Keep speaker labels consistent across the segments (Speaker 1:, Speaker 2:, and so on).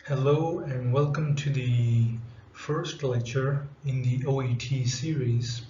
Speaker 1: Hello and welcome to the first lecture in the OET series.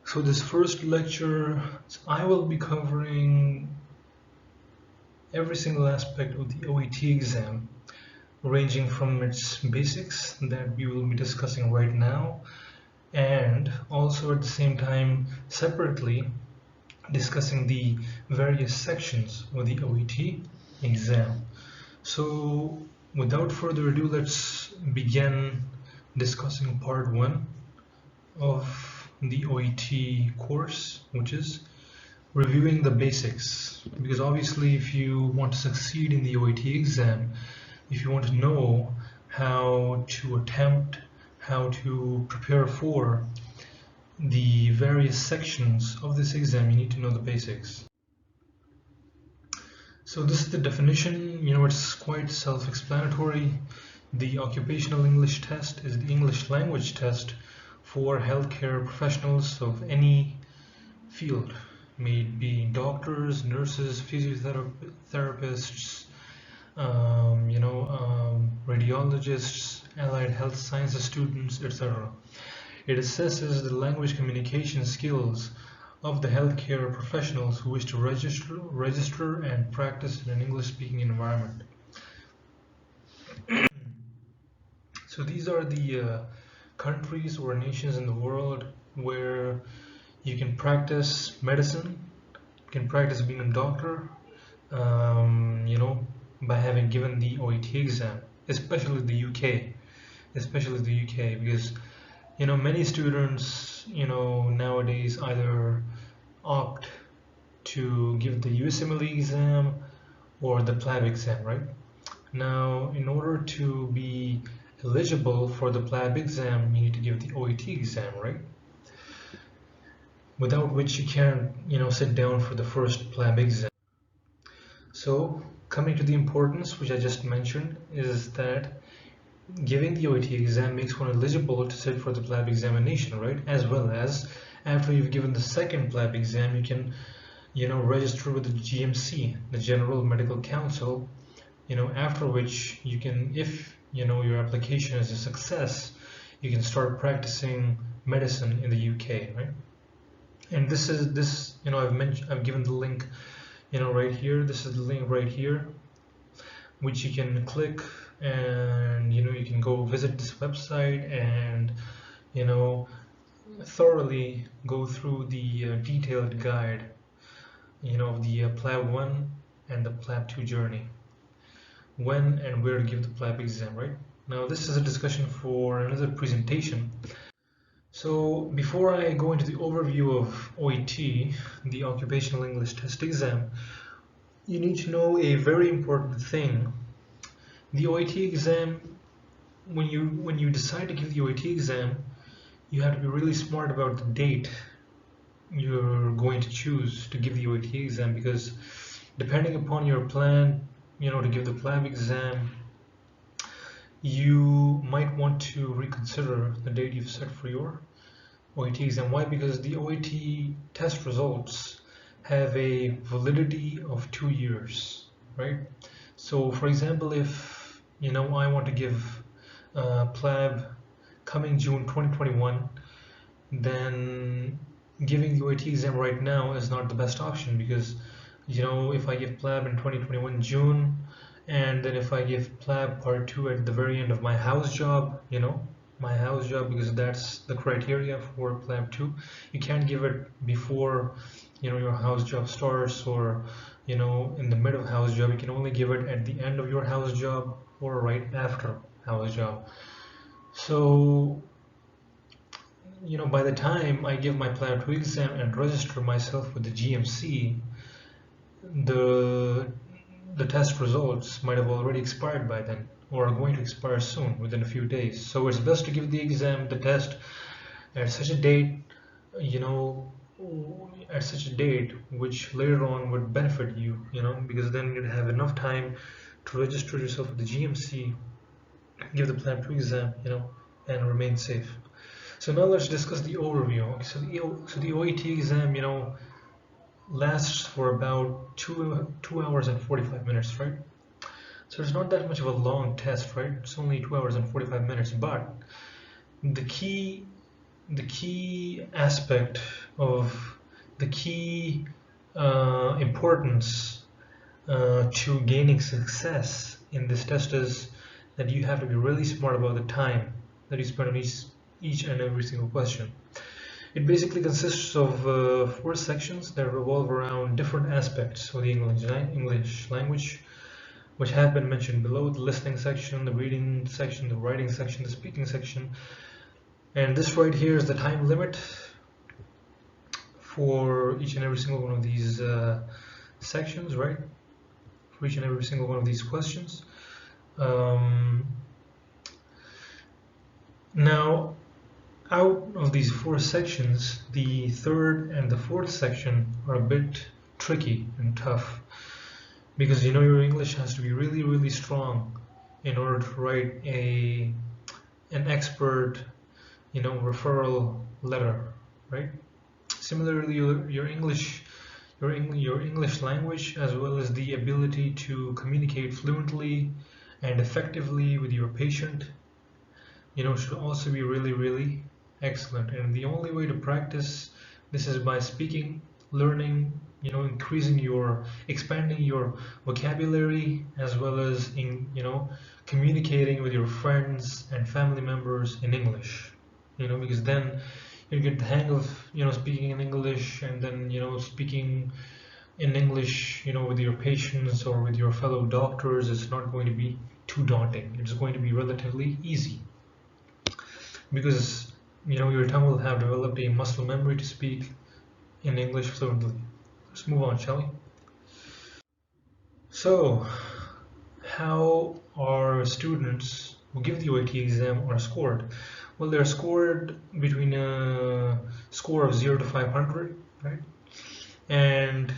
Speaker 1: So this first lecture, I will be covering every single aspect of the OET exam, ranging from its basics that we will be discussing right now, and also at the same time separately discussing the various sections of the OET exam. So without further ado, let's begin discussing part one of the OET course, which is reviewing the basics. Because obviously if you want to succeed in the OET exam, if you want to know how to attempt, how to prepare for the various sections of this exam, you need to know the basics. So this is the definition, it's quite self-explanatory. The occupational English test is the English language test for healthcare professionals of any field, may it be doctors, nurses, physiotherapists, radiologists, allied health sciences students, etc. It assesses the language communication skills of the healthcare professionals who wish to register and practice in an English-speaking environment. So these are the countries or nations in the world where you can practice medicine, you can practice being a doctor, by having given the OET exam, especially the UK, because many students nowadays either opt to give the USMLE exam or the PLAB exam, right? Now, in order to be eligible for the PLAB exam, you need to give the OET exam, right? Without which you can't, sit down for the first PLAB exam. So, coming to the importance, which I just mentioned, is that giving the OET exam makes one eligible to sit for the PLAB examination, right? As well as after you've given the second PLAB exam, you can, register with the GMC, the General Medical Council, after which you can, if your application is a success, you can start practicing medicine in the UK, right? And I've given the link, right here. This is the link right here, which you can click, and you can go visit this website and thoroughly go through the detailed guide, of the PLAB 1 and the PLAB 2 journey, when and where to give the PLAB exam, right? Now this is a discussion for another presentation. So before I go into the overview of OET, the Occupational English Test Exam, you need to know a very important thing. The OET exam, when you decide to give the OET exam, you have to be really smart about the date you're going to choose to give the OET exam, because depending upon your plan, to give the PLAB exam, you might want to reconsider the date you've set for your OET exam. Why? Because the OET test results have a validity of 2 years, right? So for example, if I want to give PLAB coming June 2021, then giving the OET exam right now is not the best option, because if I give PLAB in 2021 June, and then if I give PLAB part 2 at the very end of my house job, because that's the criteria for PLAB 2, you can't give it before your house job starts, or in the mid of house job. You can only give it at the end of your house job or right after house job. So by the time I give my PLAB 2 exam and register myself with the GMC, the test results might have already expired by then, or are going to expire soon, within a few days. So it's best to give the exam, the test, at such a date, which later on would benefit you, because then you'd have enough time to register yourself with the GMC, give the PLAB 2 exam, and remain safe. So now let's discuss the overview. Okay, so the OET exam, lasts for about 2 hours and 45 minutes, right? So it's not that much of a long test, right? It's only 2 hours and 45 minutes, but the key aspect of the key importance to gaining success in this test is that you have to be really smart about the time that you spend on each and every single question. It basically consists of 4 sections that revolve around different aspects of the English language, which have been mentioned below: the listening section, the reading section, the writing section, the speaking section. And this right here is the time limit for each and every single one of these sections, right? For each and every single one of these questions. Now, out of these 4 sections, the third and the fourth section are a bit tricky and tough, because your English has to be really, really strong in order to write an expert referral letter, right? Similarly, your English language, as well as the ability to communicate fluently and effectively with your patient, should also be really, really excellent. And the only way to practice this is by speaking, learning, expanding your vocabulary, as well as communicating with your friends and family members in English. Because then you get the hang of speaking in English, and then speaking in English with your patients or with your fellow doctors is not going to be too daunting. It's going to be relatively easy, because your tongue will have developed a muscle memory to speak in English fluently. Let's move on, shall we? So, how are students who give the OET exam are scored? Well, they're scored between a score of 0 to 500, right? And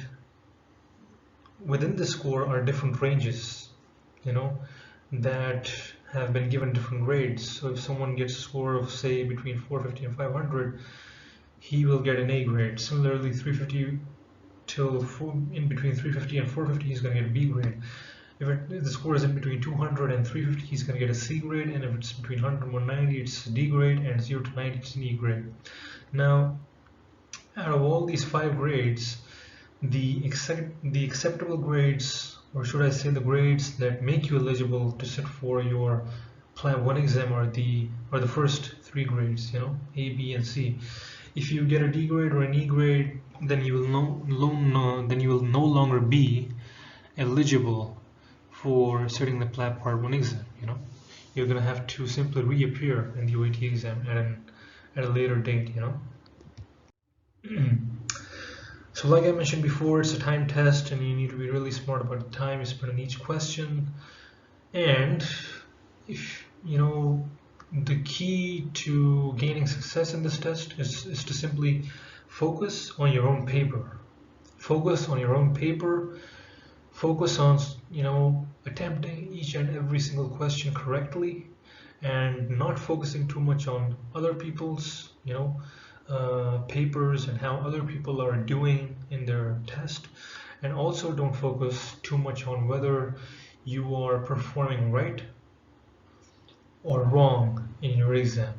Speaker 1: within the score are different ranges, that have been given different grades. So if someone gets a score of, say, between 450 and 500, he will get an A grade. Similarly, 350 in between 350 and 450, he's going to get a B grade. If the score is in between 200 and 350, he's going to get a C grade, and if it's between 100 and 190, it's a D grade, and 0 to 90, it's an E grade. Now, out of all these 5 grades, the acceptable grades, or should I say the grades that make you eligible to sit for your PLAB 1 exam, are the first 3 grades, A, B, and C. If you get a D grade or an E grade, then you will no longer be eligible for sitting the PLAB Part 1 exam. You're going to have to simply reappear in the OET exam at a later date. So like I mentioned before, it's a time test, and you need to be really smart about the time you spend on each question. And if the key to gaining success in this test is to simply focus on your own paper. Focus on your own paper. Focus on attempting each and every single question correctly, and not focusing too much on other people's papers and how other people are doing in their test. And also don't focus too much on whether you are performing right or wrong in your exam.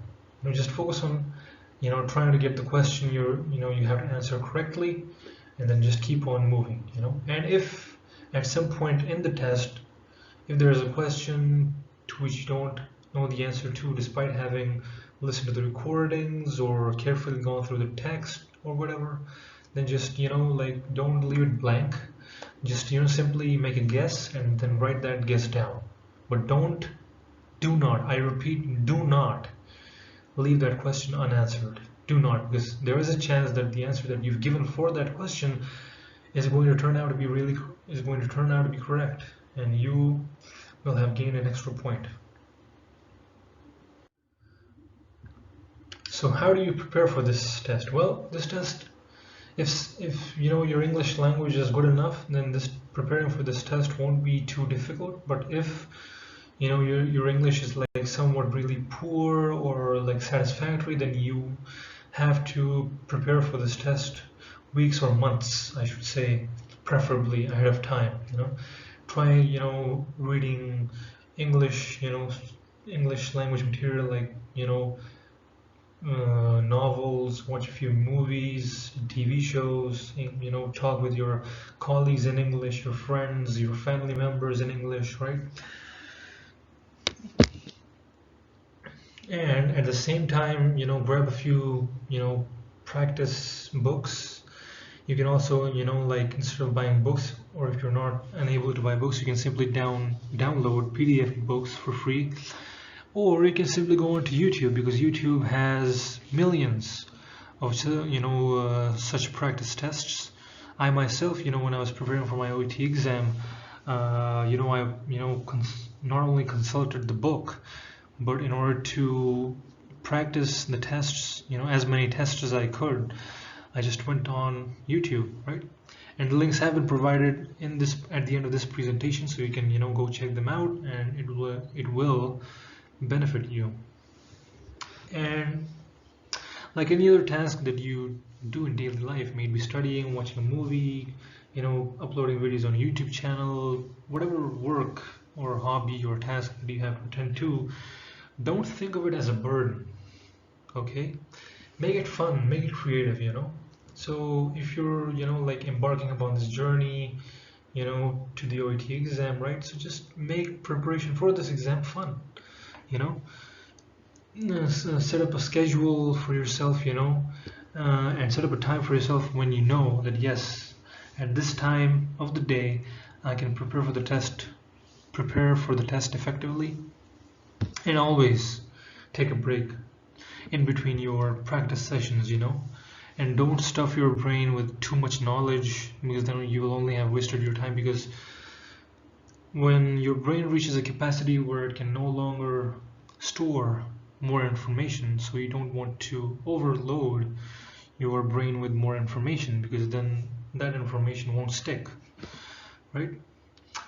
Speaker 1: Just focus on trying to get the question you have to answer correctly, and then just keep on moving. And if at some point in the test, if there is a question to which you don't know the answer to, despite having listened to the recordings or carefully gone through the text or whatever, then just don't leave it blank. Just simply make a guess and then write that guess down. But do not, I repeat, do not leave that question unanswered. Do not, because there is a chance that the answer that you've given for that question is going to turn out to be correct, and you will have gained an extra point. So how do you prepare for this test? Well, this test, if your English language is good enough, then preparing for this test won't be too difficult. But if your English is like somewhat really poor or like satisfactory, then you have to prepare for this test weeks or months, I should say, preferably ahead of time. try, reading English, English language material, like, novels, watch a few movies, TV shows, talk with your colleagues in English, your friends, your family members in English, right? And at the same time, grab a few, practice books. You can also, like, instead of buying books, or if you're not unable to buy books, you can simply download PDF books for free. Or you can simply go onto YouTube, because YouTube has millions of such practice tests. I myself, when I was preparing for my OET exam, I not only consulted the book, but in order to practice the tests, as many tests as I could, I just went on YouTube, right? And the links have been provided in this at the end of this presentation, so you can go check them out, and it will benefit you. And like any other task that you do in daily life, maybe studying, watching a movie, uploading videos on a YouTube channel, whatever work or hobby or task that you have to attend to, don't think of it as a burden, okay? Make it fun, make it creative, So if you're, like, embarking upon this journey, to the OET exam, right? So just make preparation for this exam fun, set up a schedule for yourself, and set up a time for yourself when you know that, yes, at this time of the day, I can prepare for the test effectively. And always take a break in between your practice sessions, and don't stuff your brain with too much knowledge, because then you will only have wasted your time. Because when your brain reaches a capacity where it can no longer store more information, so you don't want to overload your brain with more information, because then that information won't stick, right?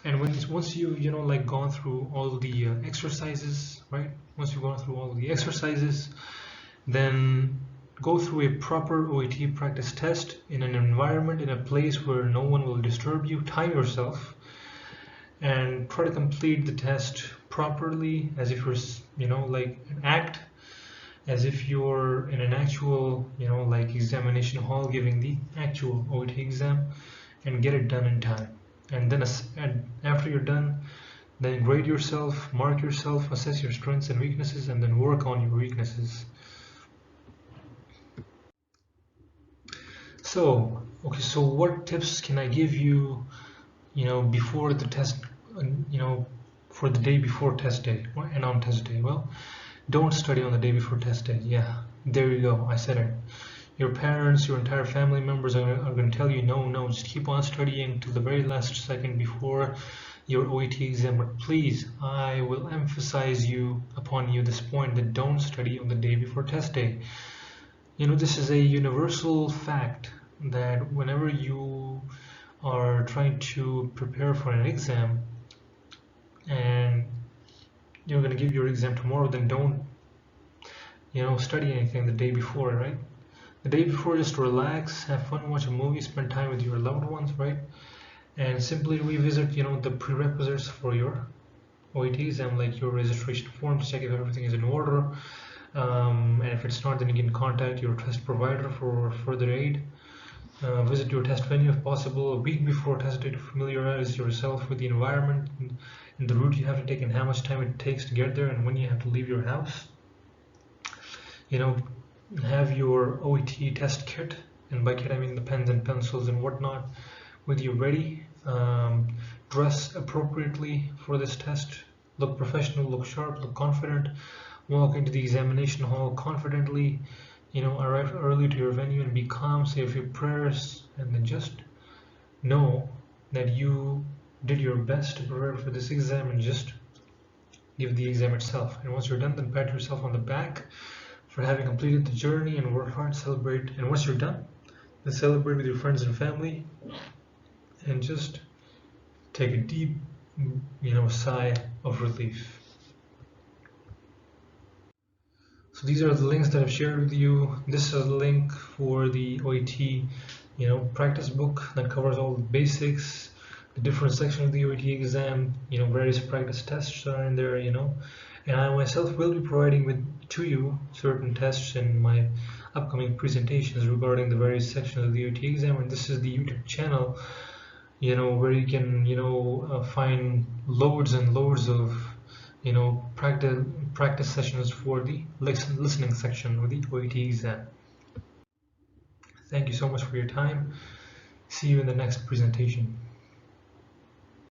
Speaker 1: And once you like gone through all the exercises, right? Once you've gone through all the exercises, then go through a proper OET practice test in an environment, in a place where no one will disturb you. Time yourself and try to complete the test properly, as if you're, like, act as if you're in an actual, like, examination hall giving the actual OET exam, and get it done in time. And then after you're done, then grade yourself, mark yourself, assess your strengths and weaknesses, and then work on your weaknesses. So, okay, so what tips can I give you, before the test, for the day before test day and on test day? Well, don't study on the day before test day. Yeah, there you go, I said it. Your parents, your entire family members are going to tell you, no, just keep on studying to the very last second before your OET exam. But please, I will emphasize upon you this point, that don't study on the day before test day. This is a universal fact, that whenever you are trying to prepare for an exam and you're going to give your exam tomorrow, then don't study anything the day before, right? The day before, just relax, have fun, watch a movie, spend time with your loved ones, right? And simply revisit, the prerequisites for your OET exam, like your registration form, to check if everything is in order. And if it's not, then you can contact your test provider for further aid. Visit your test venue if possible a week before test day to familiarize yourself with the environment and the route you have to take, and how much time it takes to get there, and when you have to leave your house. Have your OET test kit, and by kit I mean the pens and pencils and whatnot, with you ready. Dress appropriately for this test. Look professional, look sharp, look confident. Walk into the examination hall confidently. Arrive early to your venue and be calm. Say a few prayers, and then just know that you did your best to prepare for this exam, and just give the exam itself. And once you're done, then pat yourself on the back for having completed the journey, and work hard, celebrate. And once you're done, then celebrate with your friends and family, and just take a deep, sigh of relief. So these are the links that I've shared with you. This is a link for the OET, practice book that covers all the basics. the different sections of the OET exam. Various practice tests are in there. And I myself will be providing to you certain tests in my upcoming presentations regarding the various sections of the OET exam. And this is the YouTube channel, where you can find loads and loads of practice sessions for the listening section of the OET exam. Thank you so much for your time. See you in the next presentation.